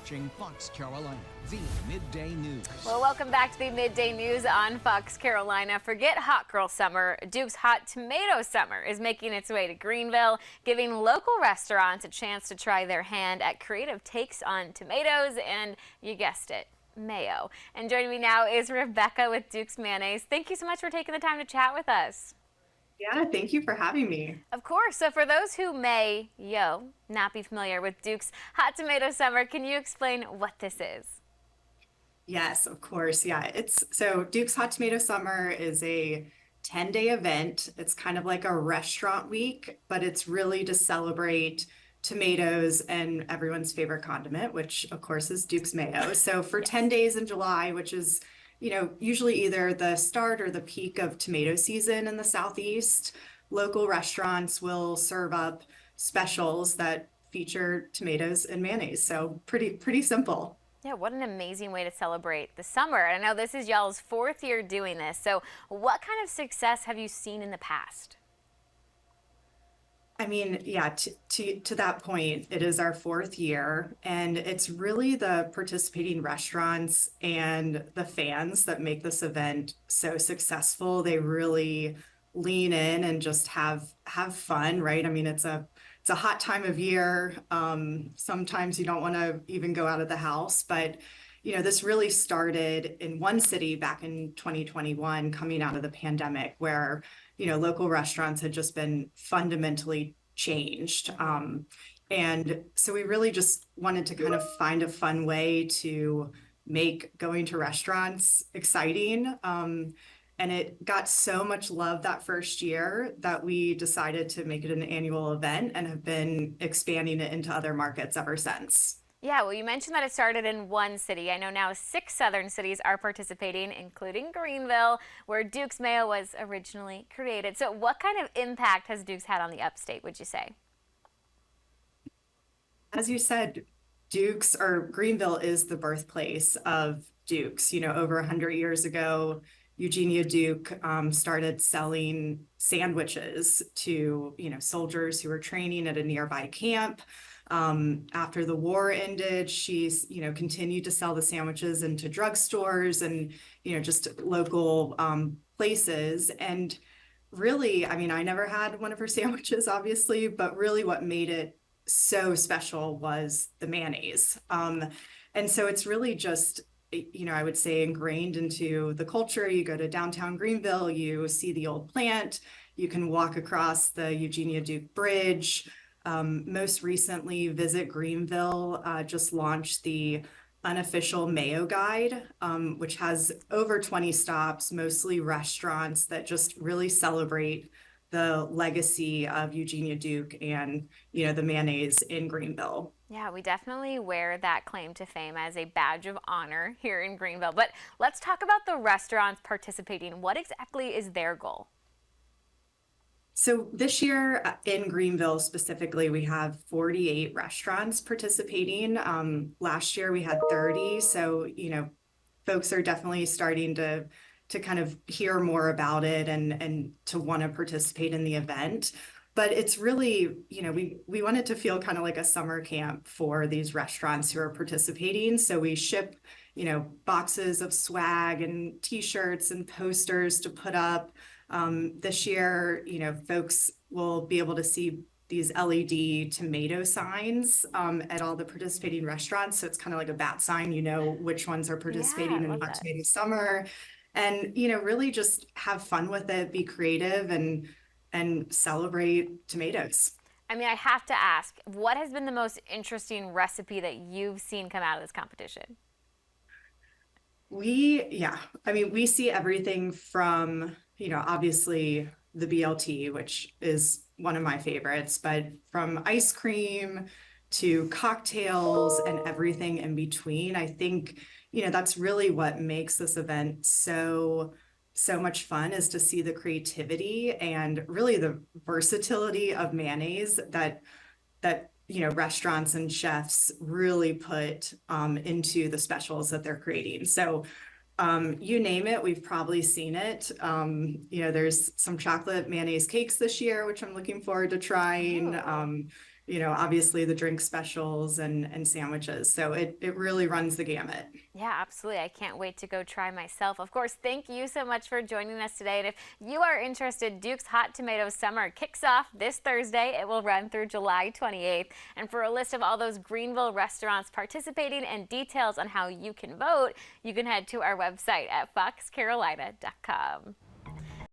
watching Fox Carolina, the Midday News. Well, welcome back to the Midday News on Fox Carolina. Forget hot girl summer. Duke's hot tomato summer is making its way to Greenville, giving local restaurants a chance to try their hand at creative takes on tomatoes and, you guessed it, mayo. And joining me now is Rebecca with Duke's Mayonnaise. Thank you so much for taking the time to chat with us. Yeah, thank you for having me. Of course. So for those who may, not be familiar with Duke's Hot Tomato Summer, can you explain what this is? Yes, of course. Yeah, so Duke's Hot Tomato Summer is a 10-day event. It's kind of like a restaurant week, but it's really to celebrate tomatoes and everyone's favorite condiment, which of course is Duke's mayo. So for 10 days in July, which is usually either the start or the peak of tomato season in the Southeast, local restaurants will serve up specials that feature tomatoes and mayonnaise. So pretty simple. Yeah, what an amazing way to celebrate the summer. And I know this is y'all's 4th year doing this. So what kind of success have you seen in the past? I mean, yeah, to that point, it is our 4th year, and it's really the participating restaurants and the fans that make this event so successful. They really lean in and just have fun, right? I mean, it's a hot time of year. Sometimes you don't want to even go out of the house, but this really started in one city back in 2021, coming out of the pandemic, where local restaurants had just been fundamentally changed. And so we really just wanted to kind of find a fun way to make going to restaurants exciting. And it got so much love that first year that we decided to make it an annual event and have been expanding it into other markets ever since. Yeah, well, you mentioned that it started in one city. I know now 6 southern cities are participating, including Greenville, where Duke's Mayo was originally created. So what kind of impact has Duke's had on the Upstate, would you say? As you said, Greenville is the birthplace of Duke's. Over 100 years ago, Eugenia Duke started selling sandwiches to, soldiers who were training at a nearby camp. After the war ended, she's, continued to sell the sandwiches into drugstores and, just local places. And really, I mean, I never had one of her sandwiches, obviously, but really what made it so special was the mayonnaise. And so it's really just, I would say ingrained into the culture. You go to downtown Greenville, you see the old plant, you can walk across the Eugenia Duke Bridge. Most recently, Visit Greenville just launched the unofficial Mayo Guide, which has over 20 stops, mostly restaurants that just really celebrate the legacy of Eugenia Duke and, the mayonnaise in Greenville. Yeah, we definitely wear that claim to fame as a badge of honor here in Greenville. But let's talk about the restaurants participating. What exactly is their goal? So this year in Greenville specifically, we have 48 restaurants participating. Last year we had 30. So, folks are definitely starting to kind of hear more about it and to want to participate in the event. But it's really, we want it to feel kind of like a summer camp for these restaurants who are participating. So we ship, boxes of swag and t-shirts and posters to put up. This year, folks will be able to see these LED tomato signs at all the participating restaurants. So it's kind of like a bat sign, which ones are participating in Hot Tomato Summer. And, really just have fun with it, be creative and celebrate tomatoes. I mean, I have to ask, what has been the most interesting recipe that you've seen come out of this competition? We see everything from, obviously the BLT, which is one of my favorites, but from ice cream to cocktails and everything in between. I think, that's really what makes this event so much fun, is to see the creativity and really the versatility of mayonnaise that restaurants and chefs really put into the specials that they're creating. So you name it, we've probably seen it. There's some chocolate mayonnaise cakes this year, which I'm looking forward to trying. obviously the drink specials and sandwiches. So it really runs the gamut. Yeah, absolutely. I can't wait to go try myself. Of course, thank you so much for joining us today. And if you are interested, Duke's Hot Tomato Summer kicks off this Thursday. It will run through July 28th. And for a list of all those Greenville restaurants participating and details on how you can vote, you can head to our website at foxcarolina.com.